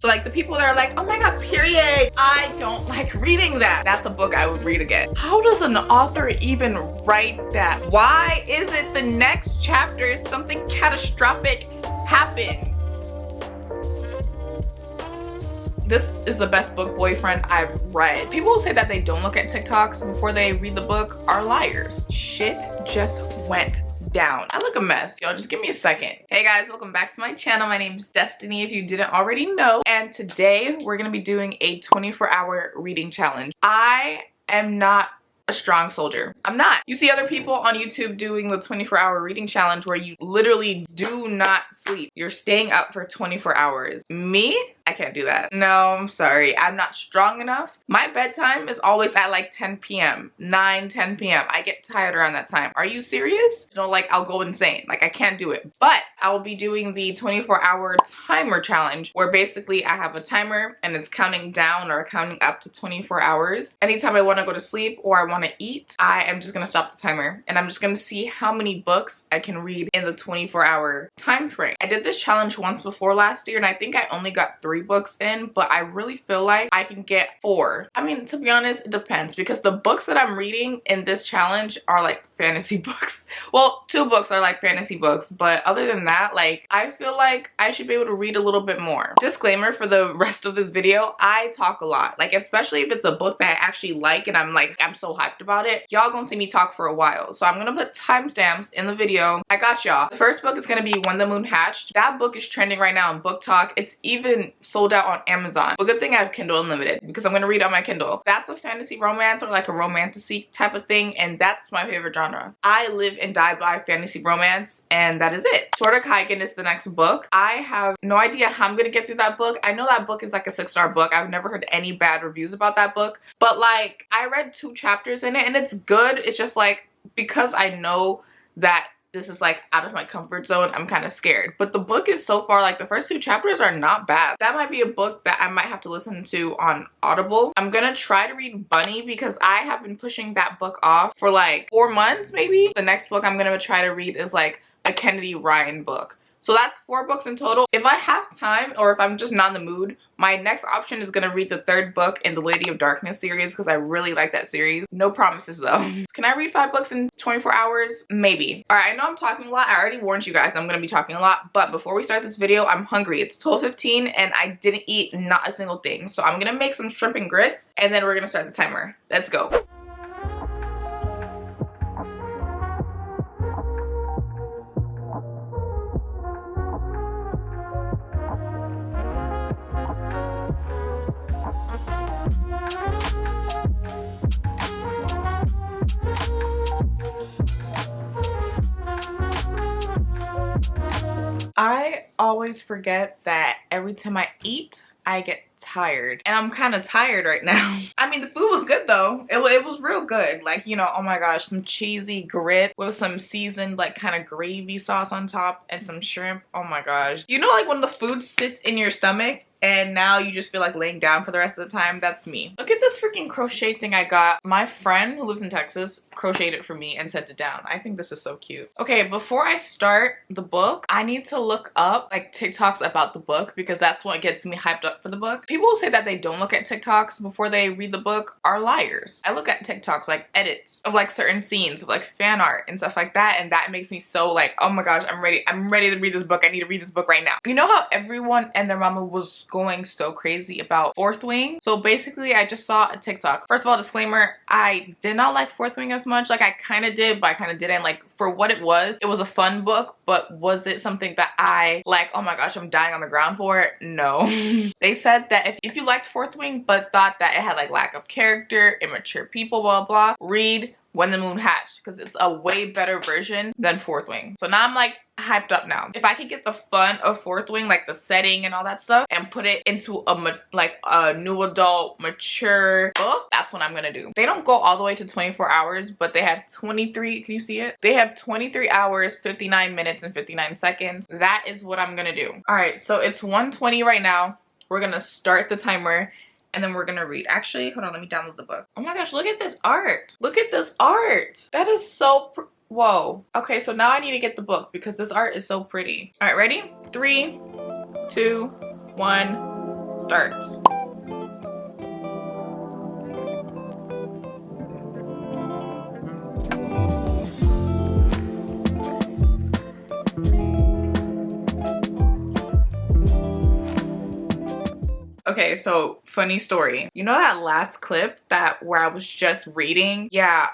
So like the people that are like, oh my god, period, I don't like reading that. That's a book I would read again. How does an author even write that? Why is it the next chapter something catastrophic happened? This is the best book boyfriend I've read. People who say that they don't look at TikToks before they read the book are liars. Shit just went down. I look a mess, y'all. Just give me a second. Hey guys, welcome back to my channel. My name is Destiny, if you didn't already know. And today we're gonna be doing a 24-hour reading challenge. I am not a strong soldier. I'm not. You see other people on YouTube doing the 24-hour reading challenge where you literally do not sleep. You're staying up for 24 hours. Me? I can't do that. No, I'm sorry. I'm not strong enough. My bedtime is always at like 10 p.m. 10 p.m. I get tired around that time. Are you serious? You know, like I'll go insane. Like I can't do it. But I will be doing the 24-hour timer challenge where basically I have a timer and it's counting down or counting up to 24 hours. Anytime I want to go to sleep or I want to eat, I am just going to stop the timer and I'm just going to see how many books I can read in the 24-hour time frame. I did this challenge once before last year and I think I only got 3 books in, but I really feel like I can get 4. I mean, to be honest, it depends because the books that I'm reading in this challenge are like fantasy books. Well, 2 books are like fantasy books, but other than that, like I feel like I should be able to read a little bit more. Disclaimer for the rest of this video, I talk a lot, like especially if it's a book that I actually like and I'm so hyped about it, y'all gonna see me talk for a while. So I'm gonna put timestamps in the video. I got y'all. The first book is gonna be When the Moon Hatched. That book is trending right now on Booktok. It's even sold out on Amazon. But good thing I have Kindle Unlimited because I'm gonna read on my Kindle. That's a fantasy romance or like a romantasy type of thing, and that's my favorite genre. I live and die by fantasy romance, and that is it. Sword of Kaigen is the next book. I have no idea how I'm gonna get through that book. I know that book is like a 6-star book. I've never heard any bad reviews about that book, but like I read 2 chapters in it and it's good. It's just like because I know that this is like out of my comfort zone, I'm kind of scared. But the book is so far, like the first 2 chapters are not bad. That might be a book that I might have to listen to on Audible. I'm gonna try to read Bunny because I have been pushing that book off for like 4 months maybe. The next book I'm gonna try to read is like a Kennedy Ryan book. So that's 4 books in total. If I have time or if I'm just not in the mood, my next option is going to read the 3rd book in the Lady of Darkness series because I really like that series. No promises though. Can I read 5 books in 24 hours? Maybe. Alright, I know I'm talking a lot. I already warned you guys I'm going to be talking a lot. But before we start this video, I'm hungry. It's 12:15 and I didn't eat not a single thing. So I'm going to make some shrimp and grits and then we're going to start the timer. Let's go. I always forget that every time I eat, I get tired. And I'm kind of tired right now. I mean, the food was good though. It was real good. Like, you know, oh my gosh, some cheesy grit with some seasoned like kind of gravy sauce on top and some shrimp. Oh my gosh. You know, like when the food sits in your stomach and now you just feel like laying down for the rest of the time? That's me. Look at this freaking crochet thing I got. My friend who lives in Texas crocheted it for me and sent it down. I think this is so cute. Okay, before I start the book, I need to look up like TikToks about the book because that's what gets me hyped up for the book. People who say that they don't look at TikToks before they read the book are liars. I look at TikToks like edits of like certain scenes of like fan art and stuff like that, and that makes me so like, oh my gosh, I'm ready to read this book. I need to read this book right now. You know how everyone and their mama was going so crazy about Fourth Wing? So basically I just saw a TikTok. First of all, disclaimer, I did not like Fourth Wing as much. Like I kind of did, but I kind of didn't. Like for what it was a fun book, but was it something that I like, oh my gosh, I'm dying on the ground for it? No. They said that if you liked Fourth Wing but thought that it had like lack of character, immature people, blah blah, read When the Moon Hatched because it's a way better version than Fourth Wing. So now I'm like hyped up now. If I could get the fun of Fourth Wing, like the setting and all that stuff, and put it into a new adult mature book, that's what I'm gonna do. They don't go all the way to 24 hours, but they have 23, can you see it? They have 23 hours, 59 minutes, and 59 seconds. That is what I'm gonna do. All right, so it's 1:20 right now. We're gonna start the timer and then we're gonna read. Actually, hold on, let me download the book. Oh my gosh, look at this art. Look at this art. That is so whoa. Okay, so now I need to get the book because this art is so pretty. All right, ready? 3, 2, 1, Start. Okay, so funny story. You know that last clip where I was just reading? Yeah,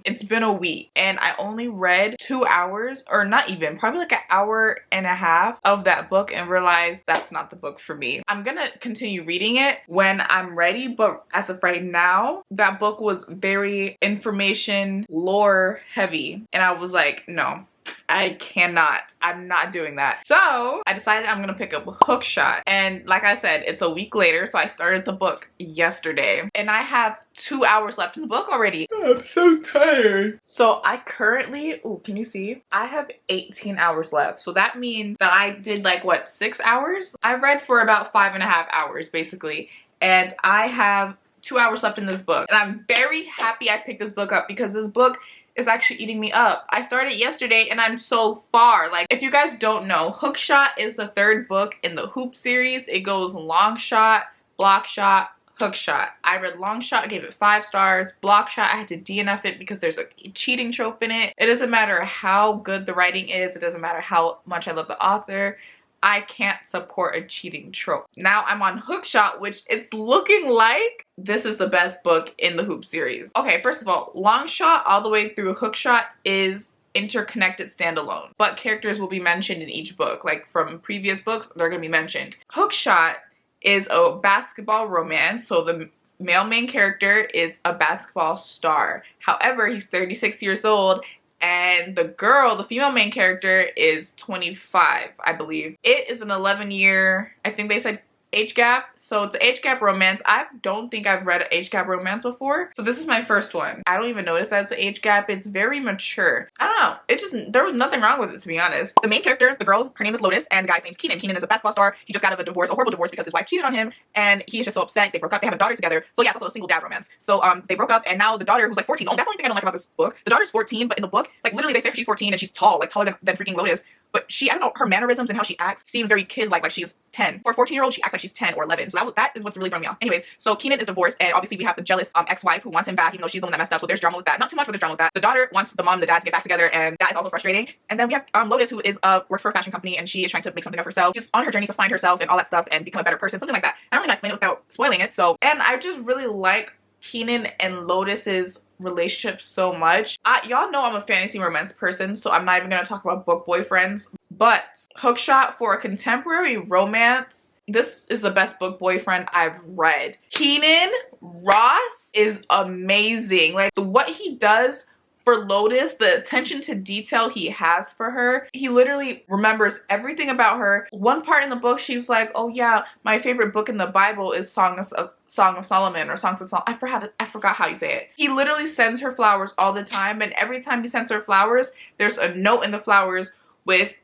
it's been a week and I only read 2 hours, or not even, probably like an hour and a half of that book, and realized that's not the book for me. I'm gonna continue reading it when I'm ready, but as of right now, that book was very information lore heavy, and I was like, no. I cannot. I'm not doing that. So I decided I'm gonna pick up Hookshot. And like I said, it's a week later, so I started the book yesterday. And I have 2 hours left in the book already. I'm so tired. So I currently, oh, can you see? I have 18 hours left. So that means that I did like, what, 6 hours? I read for about 5.5 hours, basically. And I have 2 hours left in this book. And I'm very happy I picked this book up, because this book is actually eating me up. I started yesterday and I'm so far. Like, if you guys don't know, Hookshot is the 3rd book in the Hoop series. It goes long shot, block shot, Hookshot. I read long shot, gave it 5 stars. Block shot, I had to DNF it because there's a cheating trope in it. It doesn't matter how good the writing is. It doesn't matter how much I love the author. I can't support a cheating trope. Now I'm on Hookshot, which it's looking like this is the best book in the Hoop series. Okay, first of all, long shot all the way through Hookshot is interconnected standalone, but characters will be mentioned in each book. Like from previous books, they're gonna be mentioned. Hookshot is a basketball romance, so the male main character is a basketball star. However, he's 36 years old, and the girl, the female main character, is 25, I believe. It is an 11-year, I think they said, age gap. So it's an age gap romance. I don't think I've read an age gap romance before, so this is my first one. I don't even notice that it's an age gap. It's very mature. I don't know, it just, there was nothing wrong with it, to be honest. The main character, the girl, her name is Lotus, and the guy's name's Keenan. Keenan is a basketball star. He just got out of a divorce, a horrible divorce, because his wife cheated on him, and he's just so upset. They broke up. They have a daughter together. So yeah, it's also a single dad romance. So they broke up, and now the daughter, who's like 14, oh, that's the only thing I don't like about this book. The daughter's 14, but in the book, like literally they say she's 14 and she's tall, like taller than freaking Lotus. But she, I don't know, her mannerisms and how she acts seem very kid-like, like she's 10. For a 14-year-old, she acts like she's 10 or 11. So that is what's really throwing me off. Anyways, so Keenan is divorced, and obviously we have the jealous ex-wife who wants him back, even though she's the one that messed up. So there's drama with that. Not too much, but there's drama with that. The daughter wants the mom and the dad to get back together, and that is also frustrating. And then we have Lotus, who is works for a fashion company, and she is trying to make something of herself. She's on her journey to find herself and all that stuff and become a better person, something like that. I don't really know how to explain it without spoiling it. So, and I just really like Keenan and Lotus's relationship so much. Y'all know I'm a fantasy romance person, so I'm not even gonna talk about book boyfriends. But Hookshot, for a contemporary romance, this is the best book boyfriend I've read. Keenan Ross is amazing. Like, what he does for Lotus, the attention to detail he has for her, he literally remembers everything about her. One part in the book, she's like, oh yeah, my favorite book in the Bible is Song of Solomon, or Songs of Solomon. I forgot how you say it. He literally sends her flowers all the time, and every time he sends her flowers, there's a note in the flowers with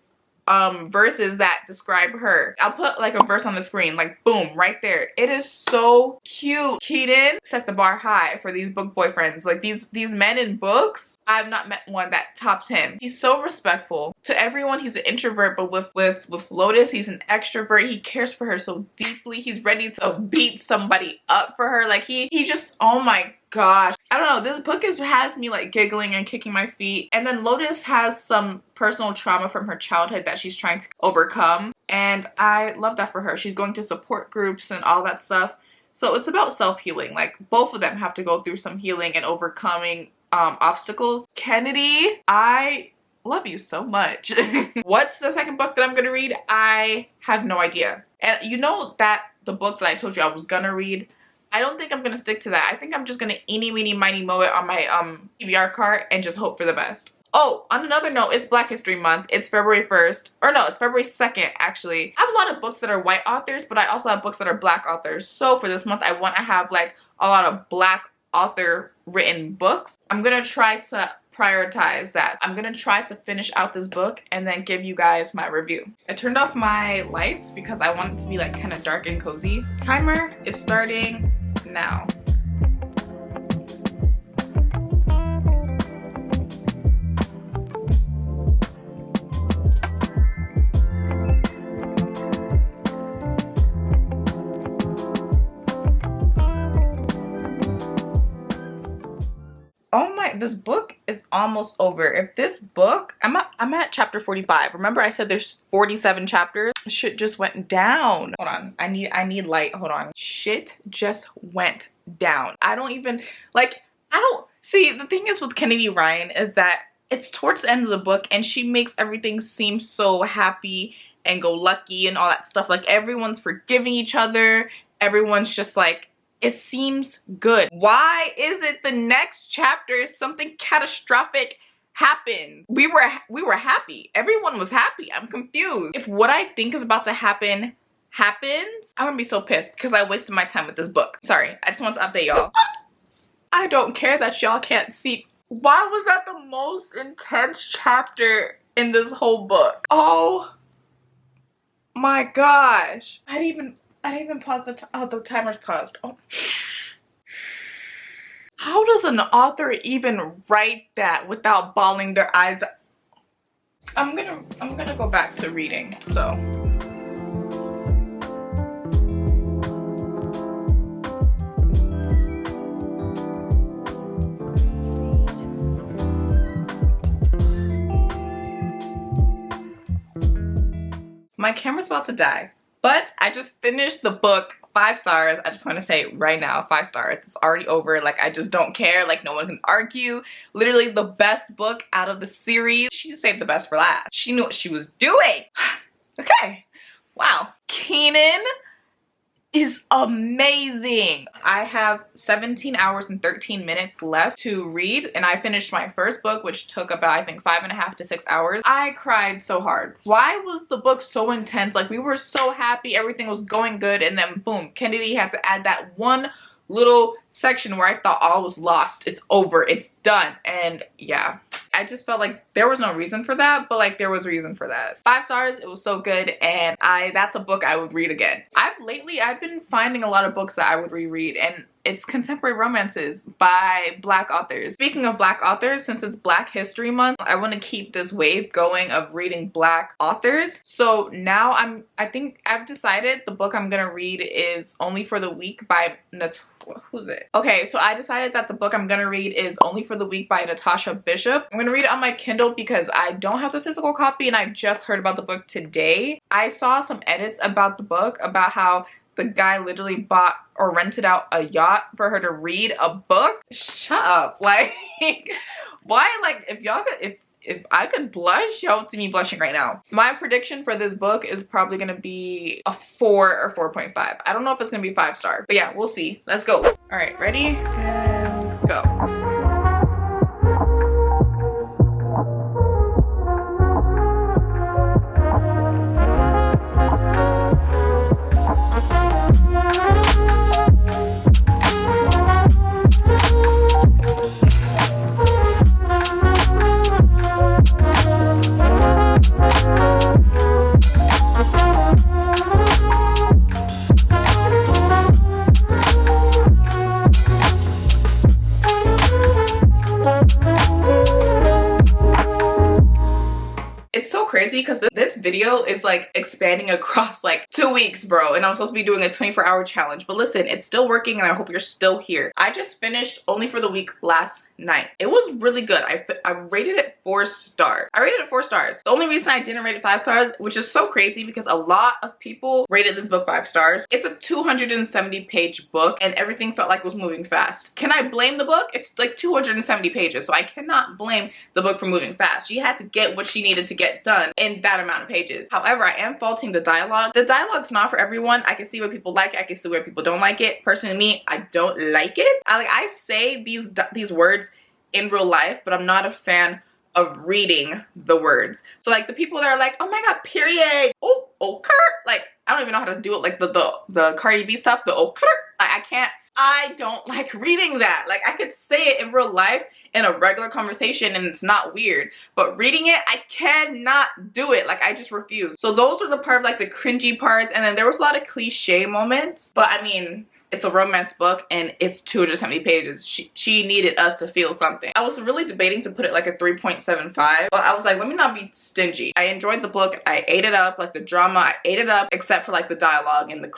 verses that describe her. I'll put like a verse on the screen, like boom, right there. It is so cute. Keenan set the bar high for these book boyfriends. Like these men in books, I've not met one that tops him. He's so respectful to everyone. He's an introvert, but with Lotus, he's an extrovert. He cares for her so deeply. He's ready to beat somebody up for her. Like he just, oh my gosh, I don't know, this book has me like giggling and kicking my feet. And then Lotus has some personal trauma from her childhood that she's trying to overcome, and I love that for her. She's going to support groups and all that stuff. So it's about self-healing. Like, both of them have to go through some healing and overcoming obstacles. Kennedy, I love you so much. What's the second book that I'm gonna read? I have no idea. And you know that the books that I told you I was gonna read, I don't think I'm gonna stick to that. I think I'm just gonna eeny, meeny, miny, moe it on my TBR cart and just hope for the best. Oh, on another note, it's Black History Month. It's February 1st. Or no, it's February 2nd, actually. I have a lot of books that are white authors, but I also have books that are black authors. So for this month, I want to have like a lot of black author written books. I'm gonna try to prioritize that. I'm gonna try to finish out this book and then give you guys my review. I turned off my lights because I want it to be like kind of dark and cozy. Timer is starting now. this book is almost over. If this book, I'm at chapter 45. Remember I said there's 47 chapters? Shit just went down. Hold on, I need light. Hold on. Shit just went down. I don't even, like, I don't, see, the thing is with Kennedy Ryan is that it's towards the end of the book and she makes everything seem so happy and go lucky and all that stuff. Like, everyone's forgiving each other. Everyone's just like, it seems good. Why is it the next chapter something catastrophic happened? We were happy. Everyone was happy. I'm confused. If what I think is about to happen happens, I'm gonna be so pissed because I wasted my time with this book. Sorry, I just want to update y'all. I don't care that y'all can't see. Why was that the most intense chapter in this whole book? Oh my gosh. I didn't even pause the timer's paused. Oh. How does an author even write that without bawling their eyes out? I'm gonna go back to reading, so. My camera's about to die, but I just finished the book. 5 stars. I just want to say right now, 5 stars. It's already over. Like, I just don't care. Like, no one can argue. Literally the best book out of the series. She saved the best for last. She knew what she was doing. Okay. Wow. Canon is amazing. I have 17 hours and 13 minutes left to read, and I finished my first book, which took about, I think, 5.5 to 6 hours. I cried so hard. Why was the book so intense? Like, we were so happy, everything was going good, and then boom, Kennedy had to add that one little section where I thought all was lost. It's over, it's done. And yeah, I just felt like there was no reason for that, but like there was reason for that. 5 stars. It was so good, and that's a book I would read again. I've been finding a lot of books that I would reread, and it's contemporary romances by Black authors. Speaking of Black authors, since it's Black History Month, I want to keep this wave going of reading Black authors. So now I think I've decided the book I'm gonna read is Only for the Weak by who's it? Okay, so I decided that the book I'm gonna read is Only for the Weak by Natasha Bishop. I'm gonna read it on my Kindle because I don't have the physical copy and I just heard about the book today. I saw some edits about the book about how the guy literally bought or rented out a yacht for her to read a book. Shut up. Like, why? Like, if I could blush, y'all would see me blushing right now. My prediction for this book is probably gonna be a 4 or 4.5. I don't know if it's gonna be 5 star, but yeah, we'll see. Let's go. All right, ready? And go. Because this video is like expanding across like 2 weeks, bro, and I'm supposed to be doing a 24-hour challenge. But listen, it's still working and I hope you're still here. I just finished Only for the Weak last night. It was really good. I rated it 4 stars. I rated it 4 stars. The only reason I didn't rate it 5 stars, which is so crazy because a lot of people rated this book 5 stars. It's a 270-page book and everything felt like it was moving fast. Can I blame the book? It's like 270 pages, so I cannot blame the book for moving fast. She had to get what she needed to get done in that amount of pages. However, I am faulting the dialogue. The dialogue's not for everyone. I can see where people like it. I can see where people don't like it. Personally, me, I don't like it. I say these words in real life, but I'm not a fan of reading the words. So like the people that are like, oh my god, period, oh, okay, like I don't even know how to do it, like the Cardi B stuff, the okay, like I don't like reading that. Like I could say it in real life in a regular conversation and it's not weird, but reading it, I cannot do it. Like I just refuse. So those are the part of like the cringy parts, and then there was a lot of cliche moments, but I mean, it's a romance book and it's 270 pages. She needed us to feel something. I was really debating to put it like a 3.75, but I was like, let me not be stingy. I enjoyed the book. I ate it up, like the drama, I ate it up, except for like the dialogue and the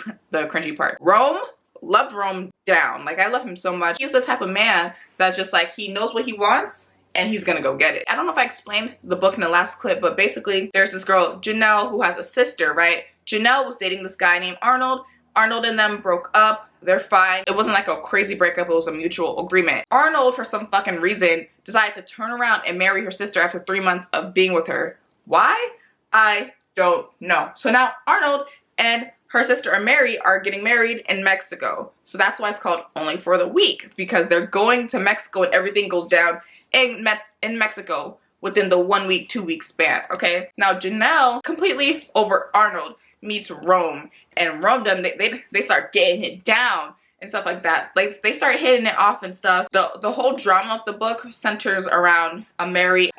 cringy part. Rome, loved Rome down. Like, I love him so much. He's the type of man that's just like, he knows what he wants and he's gonna go get it. I don't know if I explained the book in the last clip, but basically there's this girl, Janelle, who has a sister, right? Janelle was dating this guy named Arnold. Arnold and them broke up. They're fine. It wasn't like a crazy breakup. It was a mutual agreement. Arnold, for some fucking reason, decided to turn around and marry her sister after 3 months of being with her. Why? I don't know. So now Arnold and her sister are getting married in Mexico. So that's why it's called Only for the Week, because they're going to Mexico and everything goes down in Mexico within the 1 week, 2 week span, okay? Now Janelle, completely over Arnold, meets Rome, and Rome done they start getting it down and stuff like that. Like, they start hitting it off and stuff. The whole drama of the book centers around Mary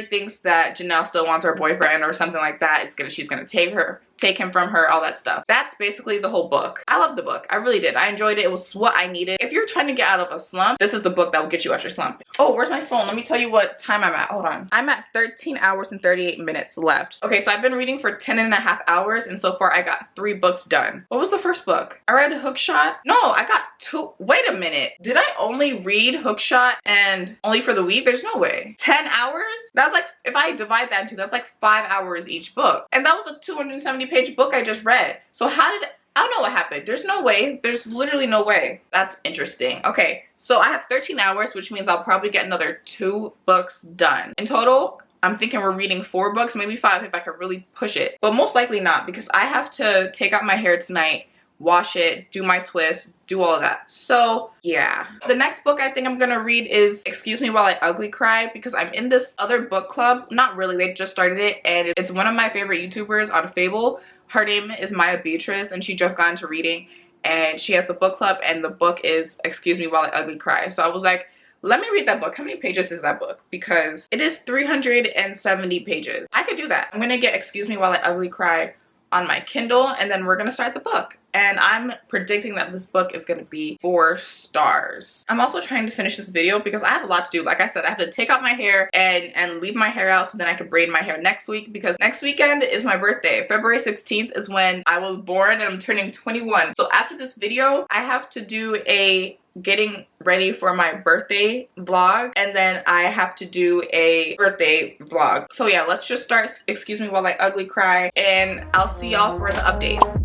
thinks that Janelle still wants her boyfriend or something like that. She's gonna take him from her, all that stuff. That's basically the whole book. I love the book. I really did. I enjoyed it. It was what I needed. If you're trying to get out of a slump, this is the book that will get you out your slump. Oh, where's my phone? Let me tell you what time I'm at. Hold on. I'm at 13 hours and 38 minutes left. Okay, so I've been reading for 10.5 hours, and so far I got 3 books done. What was the first book? I read Hookshot. No, I got 2. Wait a minute. Did I only read Hookshot and Only for the Week? There's no way. 10 hours? That's like, if I divide that into, that's like 5 hours each book. And that was a 270-page book I just read. So I don't know what happened. There's no way. There's literally no way. That's interesting. Okay, so I have 13 hours, which means I'll probably get another 2 books done. In total, I'm thinking we're reading 4 books, maybe 5 if I could really push it. But most likely not, because I have to take out my hair tonight, wash it, do my twist, do all of that. So yeah, the next book I think I'm gonna read is Excuse Me While I Ugly Cry, because I'm in this other book club. Not really, they just started it, and it's one of my favorite YouTubers on Fable. Her name is Maya Beatrice, and she just got into reading, and she has the book club, and the book is Excuse Me While I Ugly Cry. So I was like, let me read that book. How many pages is that book? Because it is 370 pages. I could do that. I'm gonna get Excuse Me While I Ugly Cry on my Kindle, and then we're gonna start the book. And I'm predicting that this book is gonna be 4 stars. I'm also trying to finish this video because I have a lot to do. Like I said, I have to take out my hair and leave my hair out so then I can braid my hair next week, because next weekend is my birthday. February 16th is when I was born, and I'm turning 21. So after this video, I have to do a getting ready for my birthday vlog, and then I have to do a birthday vlog. So yeah, let's just start Excuse Me While I Ugly Cry, and I'll see y'all for the update.